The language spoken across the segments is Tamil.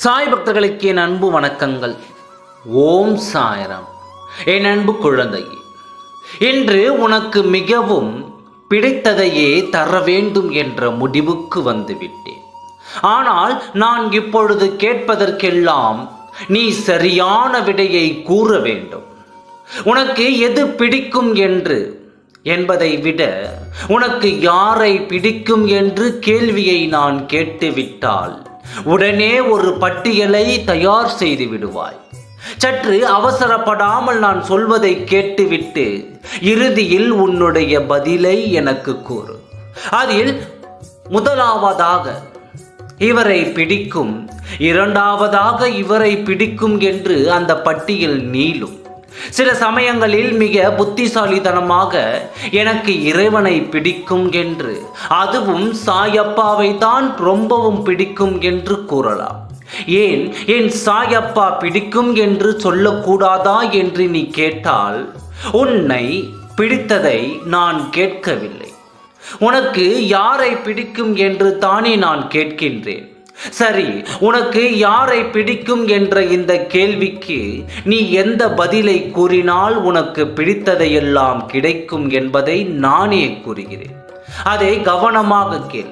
சாய் பக்தர்களுக்கு என் அன்பு வணக்கங்கள். ஓம் சாய்ராம். என் அன்பு குழந்தையே, இன்று உனக்கு மிகவும் பிடித்ததையே தர வேண்டும் என்ற முடிவுக்கு வந்துவிட்டேன். ஆனால் நான் இப்பொழுது கேட்பதற்கெல்லாம் நீ சரியான விடையை கூற வேண்டும். உனக்கு எது பிடிக்கும் என்பதை விட உனக்கு யாரை பிடிக்கும் என்று கேள்வியை நான் கேட்டுவிட்டால் உடனே ஒரு பட்டியலை தயார் செய்து விடுவாய். சற்று அவசரப்படாமல் நான் சொல்வதை கேட்டுவிட்டு இறுதியில் உன்னுடைய பதிலை எனக்கு கூறு. அதில் முதலாவதாக இவரை பிடிக்கும், இரண்டாவதாக இவரை பிடிக்கும் என்று அந்த பட்டியல் நீளும். சில சமயங்களில் மிக புத்திசாலித்தனமாக எனக்கு இறைவனை பிடிக்கும் என்று, அதுவும் சாயப்பாவை தான் ரொம்பவும் பிடிக்கும் என்று கூறலாம். ஏன் என் சாயப்பா பிடிக்கும் என்று சொல்லக்கூடாதா என்று நீ கேட்டால், உன்னை பிடித்ததை நான் கேட்கவில்லை. உனக்கு யாரை பிடிக்கும் என்று தானே நான் கேட்கின்றேன். சரி, உனக்கு யாரை பிடிக்கும் என்ற இந்த கேள்விக்கு நீ எந்த பதிலை கூறினால் உனக்கு பிடித்ததையெல்லாம் கிடைக்கும் என்பதை நானே கூறுகிறேன். அதை கவனமாக கேள்.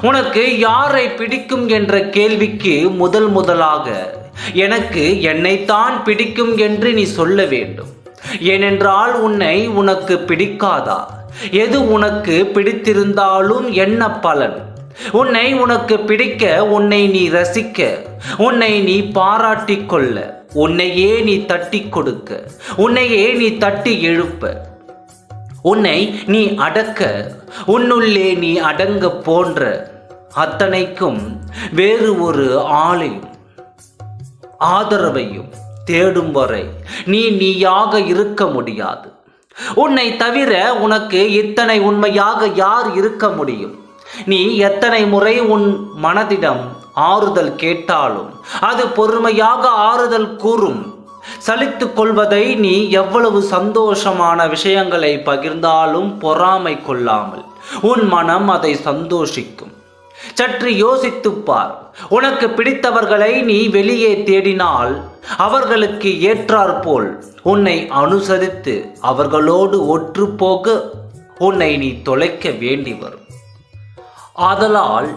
உனக்கு யாரை பிடிக்கும் என்ற கேள்விக்கு முதலாக எனக்கு என்னைத்தான் பிடிக்கும் என்று நீ சொல்ல வேண்டும். ஏனென்றால் உனக்கு பிடிக்காதா? எது உனக்கு பிடித்திருந்தாலும் என்ன பலன்? உனக்கு பிடிக்க, உன்னை நீ ரசிக்க, உன்னை நீ பாராட்டிக் கொள்ள, உன்னையே நீ தட்டி கொடுக்க, உன்னையே நீ தட்டி எழுப்ப, உன்னை நீ அடக்க, உன்னுள்ளே நீ அடங்க போன்ற அத்தனைக்கும் வேறு ஒரு ஆளையும் ஆதரவையும் தேடும் வரை நீயாக இருக்க முடியாது. உன்னை தவிர உனக்கு இத்தனை உண்மையாக யார் இருக்க முடியும்? நீ எத்தனை முறை உன் மனதிடம் ஆறுதல் கேட்டாலும் அது பொறுமையாக ஆறுதல் கூறும். சலித்து கொள்வதை நீ எவ்வளவு சந்தோஷமான விஷயங்களை பகிர்ந்தாலும் பொறாமை கொள்ளாமல் உன் மனம் அதை சந்தோஷிக்கும். சற்று யோசித்துப்பார். உனக்கு பிடித்தவர்களை நீ வெளியே தேடினால் அவர்களுக்கு ஏற்றாற்போல் உன்னை அனுசரித்து அவர்களோடு ஒற்று போக உன்னை நீ தொலைக்க வேண்டி வரும். ஆதலால்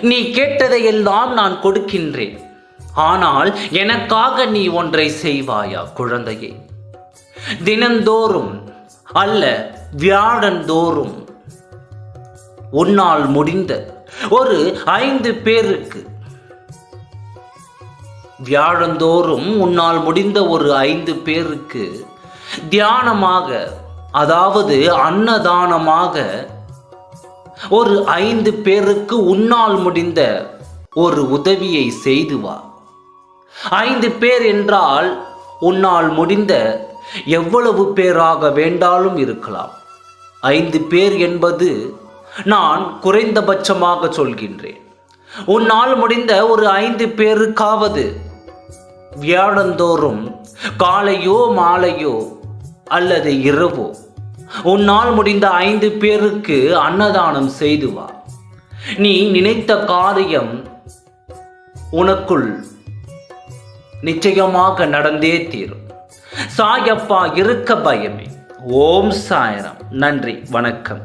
நீ கேட்டதையெல்லாம் நான் கொடுக்கின்றேன். ஆனால் எனக்காக நீ ஒன்றை செய்வாயா குழந்தையே? தினந்தோறும் அல்ல, வியாழந்தோறும் உன்னால் முடிந்த ஒரு 5 பேருக்கு, வியாழந்தோறும் உன்னால் முடிந்த ஒரு 5 பேருக்கு தியானமாக, அதாவது அன்னதானமாக ஒரு 5 பேருக்கு உன்னால் முடிந்த ஒரு உதவியை செய்து வா. 5 பேர் என்றால் உன்னால் முடிந்த எவ்வளவு பேராக வேண்டாலும் இருக்கலாம். 5 பேர் என்பது நான் குறைந்தபட்சமாக சொல்கின்றேன். உன்னால் முடிந்த ஒரு 5 பேருக்காவது வியாழந்தோறும் காலையோ மாலையோ அல்லது இரவோ உன்னால் முடிந்த 5 பேருக்கு அன்னதானம் செய்து வா. நீ நினைத்த காரியம் உனக்குள் நிச்சயமாக நடந்தே தீரும். சாயப்பா இருக்க பயமே. ஓம் சாய்ராம். நன்றி, வணக்கம்.